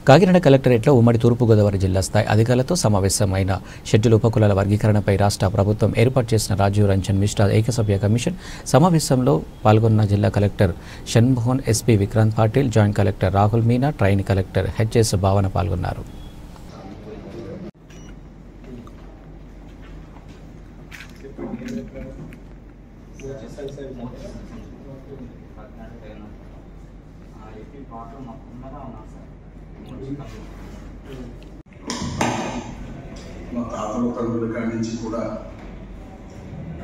కాకినాడ కలెక్టరేట్లో ఉమ్మడి తూర్పుగోదావరి జిల్లా స్థాయి అధికారులతో సమావేశమైన షెడ్యూల్ ఉపకులాల వర్గీకరణపై రాష్ట్ర ప్రభుత్వం ఏర్పాటు చేసిన రాజీవ్ రంజన్ మిశ్రా ఏకసభ్య కమిషన్ సమావేశంలో పాల్గొన్న జిల్లా collector Shanmohan, SP Vikrant Patil, joint collector Rahul Meena, trainee collector HS Bhavana పాల్గొన్నారు. మా తాతల తండ్రుల కాడి నుంచి కూడా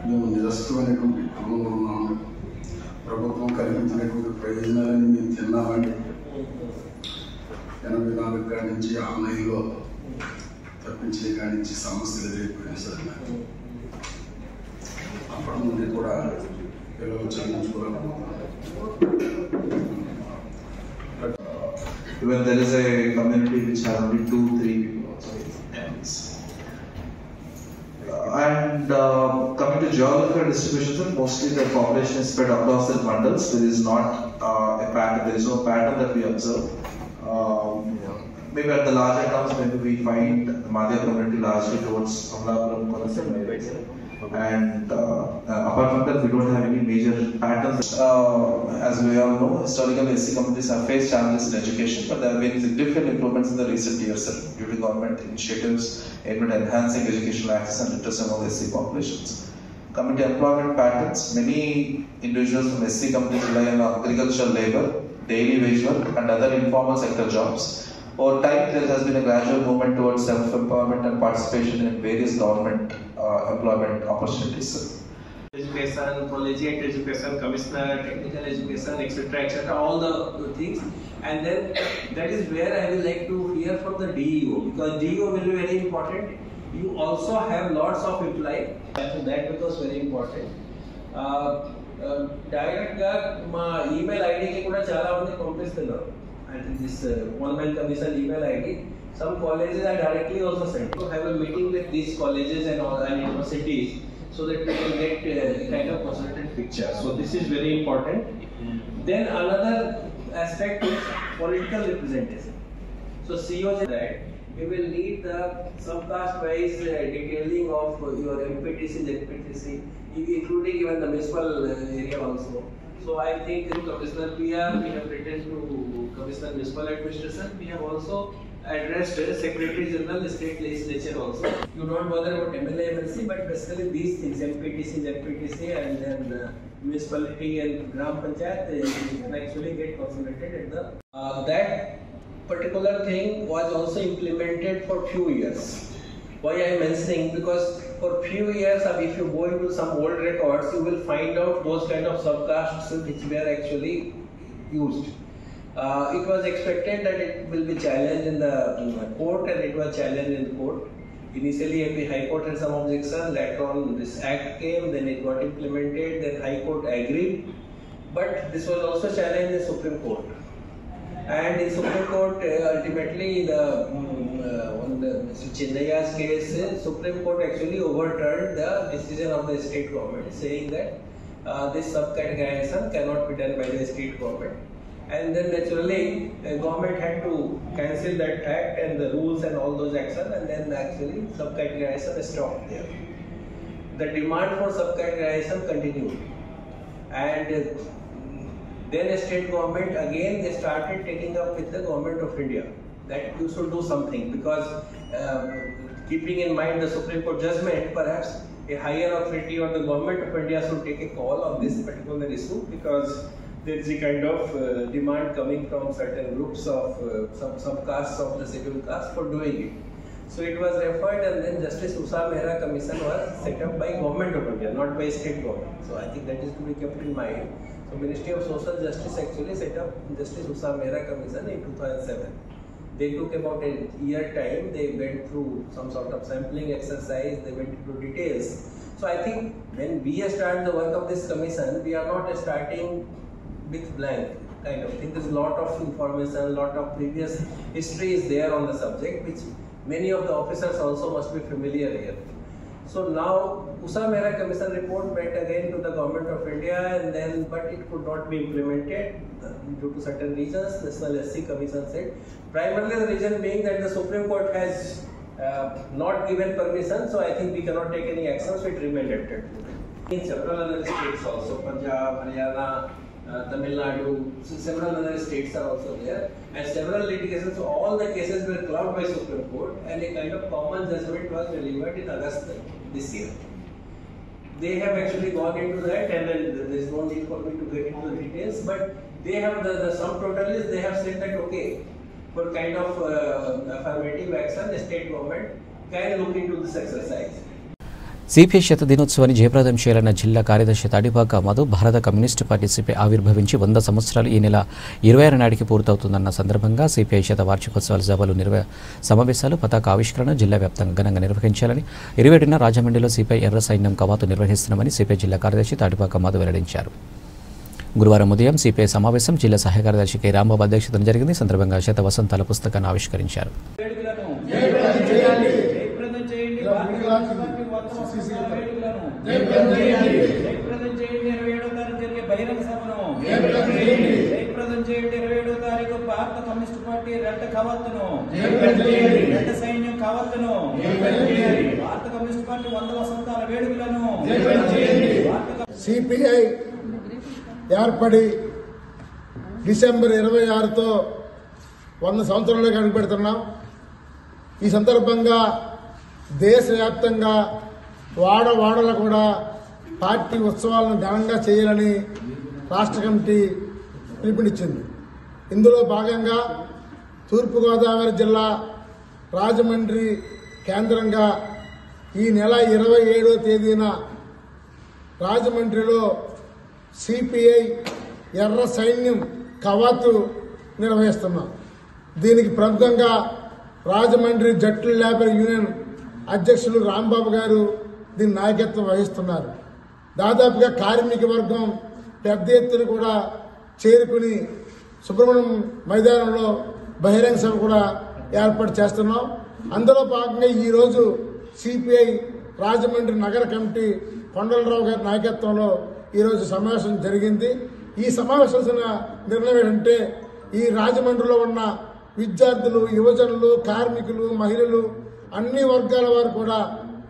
మేము నిరస్తమైనటువంటి క్రమంలో ఉన్నాము. ప్రభుత్వం కల్పించినటువంటి ప్రయోజనాలని మేము తిన్నామని 84 కాడి నుంచి ఆన్లైన్లో తప్పించే కాడి నుంచి సమస్యలు ఎదురైపోయినాయి సార్. అప్పటి నుండి కూడా పిల్లలు చదివించుకోవాలనుకుంటున్నాను. When there is a community which has only 2-3 people also ends. Coming to geographical distribution, mostly the population is spread across the mandals. There is not a pattern. There is no pattern that we observe. Maybe at the larger towns, maybe we find the Madhya community largely towards Amalapuram, Kolasam areas. And apart from that, we don't have any major patterns. As we all know, historically SC communities have faced challenges in education, but there have been significant improvements in the recent years due to government initiatives aimed at enhancing educational access and literacy among SC populations. Coming to employment patterns, many individuals from SC communities rely on agricultural labor, daily wage work, and other informal sector jobs. Over time, there has been a gradual movement towards self-employment and participation in various government employment opportunities. Education, collegiate education, commissioner, technical education, etc., all the things. And then that is where I would like to hear from the DEO, because DEO will be very important. You also have lots of employees, so that becomes very important. Direct ma email ID ki kuda chala mandi పంపిస్తున్నారు. I think this one-man commission email ID. Some colleges are directly also sent to have a meeting with these colleges and all and universities, so that we can get a kind of consultant picture. So this is very important. Then another aspect is political representation. So COs that we will need the subcaste wise detailing of your MPTC, ZPTC, including even the municipal area also. So I think in Commissioner PR, we have written to Commissioner Municipal Administration. We have also addressed Secretary General, State Legislature also. You don't bother about MLA, MLC, but basically these things, MPTC, ZPTC, and then municipality and Gram Panchayat, can actually get consolidated at the. That particular thing was also implemented for few years. Why I am mentioning? Because for few years, if you go into some old records, you will find out those kind of subcastes which were actually used. It was expected that it will be challenged in the court, and it was challenged in the court. Initially, AP High Court had some objections. Later on, this act came, then it got implemented. Then High Court agreed, but this was also challenged in Supreme Court. And in Supreme Court, ultimately, on the Chinnaya's case, Supreme Court actually overturned the decision of the state government, saying that this subcategorization cannot be done by the state government. And then naturally, the government had to cancel that act and the rules and all those actions, and then actually subcategorization stopped there. The demand for subcategorization continued, and then the state government again they started taking up with the government of India that you should do something, because keeping in mind the Supreme Court judgment, perhaps a higher authority or the government of India should take a call on this particular issue, because there is a kind of demand coming from certain groups of some subcastes of the scheduled caste for doing it. So it was referred, and then Justice Usha Mehra Commission was set up by government of India, not by state government. So I think that is to be kept in mind. So Ministry of Social Justice actually set up Justice Usha Mehra Commission in 2007. They took about a year time. They went through some sort of sampling exercise. They went into details. So I think when we start the work of this commission, we are not starting with blank kind of thing. There's a lot of information, a lot of previous history is there on the subject, which many of the officers also must be familiar here. So now Usa Mehra Commission report went again to the Government of India, and then but it could not be implemented due to certain reasons. National SC Commission said primarily the reason being that the Supreme Court has not given permission, so I think we cannot take any action, so it remained active. In several other states also, Punjab, Haryana, Tamil Nadu, so several other states are also there, and several litigations, so all the cases were clouded by Supreme Court, and a kind of common judgment was delivered in August this year. They have actually gone into that, and then there is no need for me to get into the details, but they have the sum total is they have said that okay, for kind of affirmative action, the state government can look into this exercise. CPI శత దినోత్సవాన్ని జయప్రదం చేయాలన్న జిల్లా కార్యదర్శి తాడిపాక మధు భారత communist party CPI ఆవిర్భవించి 100 సంవత్సరాలు ఈ నెల 26 నాటికి పూర్తవుతుందన్న సందర్భంగా సిపిఐ శత వార్షికోత్సవాల సభలు సమావేశాలు పతాక ఆవిష్కరణ జిల్లా వ్యాప్తంగా ఘనంగా నిర్వహించాలని 27న రాజమండ్రిలో సిపిఐ ఎర్ర సైన్యం కవాతు నిర్వహిస్తున్నామని సిపిఐ జిల్లా కార్యదర్శి తాడిపాక మధు వెల్లడించారు. గురువారం ఉదయం సిపిఐ సమావేశం జిల్లా సహాయ కార్యదర్శి కె రాంబాబు అధ్యక్షతన జరిగింది. సందర్భంగా శత వసంతాల పుస్తకాన్ని ఆవిష్కరించారు. బహిరంగ సభను జయప్రదం చేయండి. 27వ తారీఖు భారత కమ్యూనిస్ట్ పార్టీ రెడ్డ కవాతును రెడ్డ సైన్యం కవాతును భారత కమ్యూనిస్ట్ పార్టీ 100 వసంతాల వేడుకలను సిపిఐ ఏర్పడి డిసెంబర్ 26తో 100 సంవత్సరాలుగా అడుగుపెడుతున్నాం. ఈ సందర్భంగా దేశవ్యాప్తంగా వాడవాడల కూడా పార్టీ ఉత్సవాలను ఘనంగా చేయాలని రాష్ట్ర కమిటీ పిలుపునిచ్చింది. ఇందులో భాగంగా తూర్పుగోదావరి జిల్లా రాజమండ్రి కేంద్రంగా ఈ నెల 27వ తేదీన రాజమండ్రిలో సిపిఐ ఎర్ర సైన్యం కవాతు నిర్వహిస్తున్నాం. దీనికి ప్రముఖంగా రాజమండ్రి జట్లు లేబర్ యూనియన్ అధ్యక్షులు రాంబాబు గారు దీని నాయకత్వం వహిస్తున్నారు. దాదాపుగా కార్మిక వర్గం పెద్ద ఎత్తున కూడా చేరుకుని సుబ్రహ్మణ్యం మైదానంలో బహిరంగ సభ కూడా ఏర్పాటు చేస్తున్నాం. అందులో భాగంగా ఈరోజు సిపిఐ రాజమండ్రి నగర కమిటీ కొండలరావు గారి నాయకత్వంలో ఈరోజు సమావేశం జరిగింది. ఈ సమావేశం నిర్ణయం ఏంటంటే ఈ రాజమండ్రిలో ఉన్న విద్యార్థులు, యువజనులు, కార్మికులు, మహిళలు అన్ని వర్గాల వారు కూడా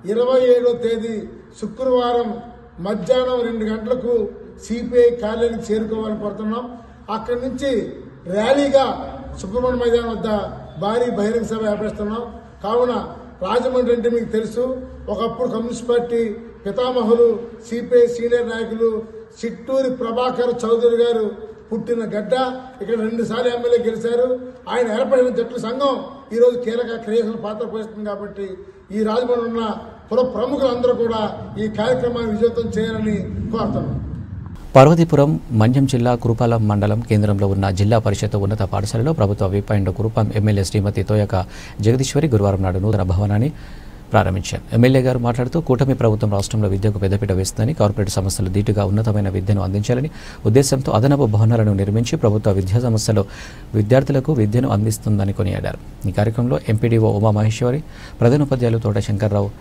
27వ తేదీ శుక్రవారం మధ్యాహ్నం 2 గంటలకు సిపిఐ కార్యాలయానికి చేరుకోవాలని కోరుతున్నాం. అక్కడి నుంచి ర్యాలీగా సుబ్రహ్మణ్య మైదానం వద్ద భారీ బహిరంగ సభ ఏర్పరుస్తున్నాం. కావున రాజమండ్రి అంటే మీకు తెలుసు, ఒకప్పుడు కమ్యూనిస్ట్ పార్టీ పితామహులు సిపిఐ సీనియర్ నాయకులు చిట్టూరి ప్రభాకర్ చౌదరి గారు పుట్టిన గడ్డ. ఇక్కడ 2 సార్లు ఎమ్మెల్యే గెలిచారు. ఆయన ఏర్పడిన జట్ల సంఘం ఈరోజు కీలక క్రియాశీల పాత్ర పోషిస్తుంది. కాబట్టి ఈ రాజమండ్రి ఉన్న పుర ప్రముఖులందరూ కూడా ఈ కార్యక్రమాన్ని విజయవంతం చేయాలని కోరుతున్నాం. పార్వతీపురం మన్యం జిల్లా కురుపాలం మండలం కేంద్రంలో ఉన్న జిల్లా పరిషత్ ఉన్నత పాఠశాలలో ప్రభుత్వ విప్ అండ్ కురుపాం ఎమ్మెల్యే శ్రీమతి తోయక జగదీశ్వరి గురువారం నాడు నూతన భవనాన్ని ప్రారంభించారు. ఎమ్మెల్యే గారు మాట్లాడుతూ కూటమి ప్రభుత్వం రాష్ట్రంలో విద్యకు పెద్దపీట వేస్తుందని, కార్పొరేట్ సంస్థలు ధీటుగా ఉన్నతమైన విద్యను అందించాలని ఉద్దేశంతో అదనపు భవనాలను నిర్మించి ప్రభుత్వ విద్యా సంస్థలో విద్యార్థులకు విద్యను అందిస్తుందని కొనియాడారు. ఈ కార్యక్రమంలో ఎంపీడీఓ ఉమామహేశ్వరి, ప్రధానోపాధ్యాయులు Thota Shankarrao,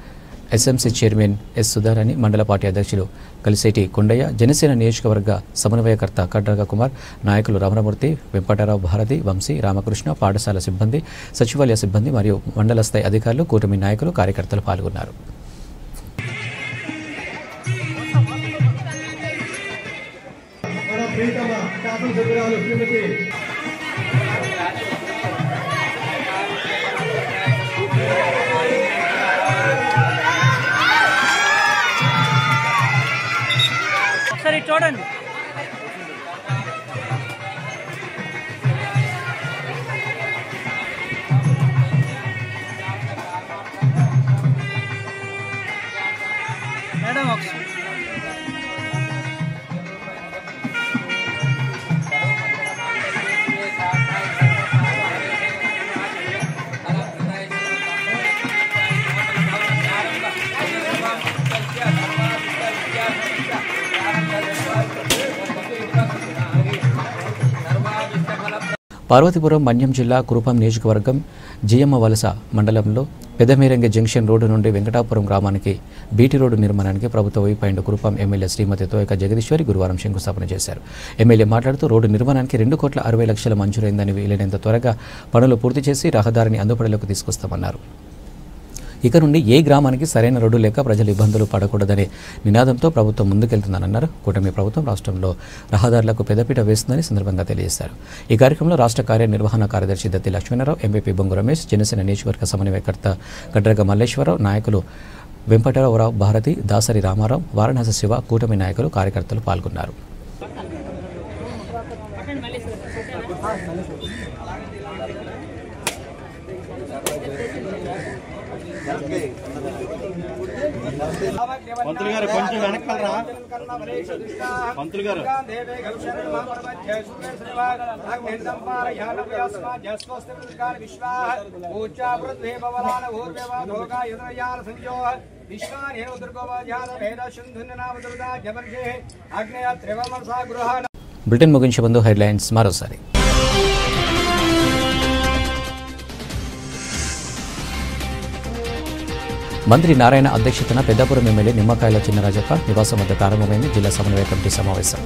SMC chairman S Sudharani, మండల పార్టీ అధ్యక్షులు కలిసేటి కొండయ్య, జనసేన నియోజకవర్గ సమన్వయకర్త కడ్రగ కుమార్, నాయకులు రమణమూర్తి, వెంపటారావు, భారతి, వంశీ, రామకృష్ణ, పాఠశాల సిబ్బంది, సచివాలయ సిబ్బంది మరియు మండల స్థాయి అధికారులు, కూటమి నాయకులు, కార్యకర్తలు పాల్గొన్నారు. సరే చూడండి. మేడం ఒకసారి పార్వతీపురం మన్యం జిల్లా కురుపాం నియోజకవర్గం జియమ్మ వలస మండలంలో పెదమేరంగి జంక్షన్ రోడ్డు నుండి వెంకటాపురం గ్రామానికి బీటీ రోడ్డు నిర్మాణానికి ప్రభుత్వ వైపు కురుపాం ఎమ్మెల్యే శ్రీమతి తోయక జగదీశ్వరి గురువారం శంకుస్థాపన చేశారు. ఎమ్మెల్యే మాట్లాడుతూ రోడ్డు నిర్మాణానికి 2,60,00,000 మంజూరైందని వీలైనంత త్వరగా పనులు పూర్తి చేసి రహదారిని అందుబాటులోకి తీసుకొస్తామన్నారు. ఇక నుండి ఏ గ్రామానికి సరైన రోడ్డు లేక ప్రజలు ఇబ్బందులు పడకూడదనే నినాదంతో ప్రభుత్వం ముందుకెళ్తుందన్నారు. కూటమి ప్రభుత్వం రాష్ట్రంలో రహదారులకు పెద్దపీట వేస్తుందని సందర్భంగా తెలియజేశారు. ఈ కార్యక్రమంలో రాష్ట్ర కార్యనిర్వహణ కార్యదర్శి దత్తి లక్ష్మీనారావు, ఎంపీపీ బొంగు రమేష్, జనసేన నియోజకవర్గ సమన్వయకర్త గడ్రగ మల్లేశ్వరరావు, నాయకులు వెంపటరావు భారతి, దాసరి రామారావు, వారణాసి శివ, కూటమి నాయకులు, కార్యకర్తలు పాల్గొన్నారు. పంతులు గారు కొంచెం వెనకాలరా. పంతులు గారు బులెటిన్ ముగించే ముందు హెడ్లైన్స్ మరోసారి. మంత్రి నారాయణ అధ్యక్షతన పెద్దాపురం ఎమ్మెల్యే నిమ్మకాయల చిన్నరాజప్ప నివాసం వద్ద ప్రారంభమైంది జిల్లా సమన్వయ కమిటీ సమావేశం.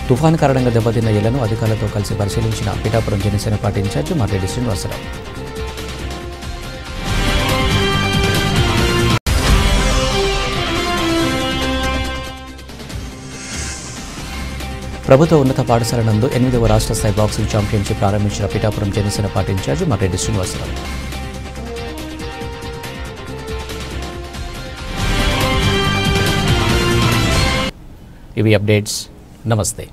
తుఫాను కారణంగా దెబ్బతిన్న ఇళ్లను అధికారులతో కలిసి పరిశీలించిన పిఠాపురం జనసేన పార్టీ ఇన్ఛార్జి మర్రెడ్డి శ్రీనివాసరావు. ప్రభుత్వ ఉన్నత పాఠశాల నందు 8వ రాష్ట్ర స్థాయి బాక్సింగ్ ఛాంపియన్షిప్ ప్రారంభించిన పిఠాపురం జనసేన పార్టీ ఇన్ఛార్జి మర్రెడ్డి శ్రీనివాసరావు. ఇవి అప్డేట్స్. నమస్తే.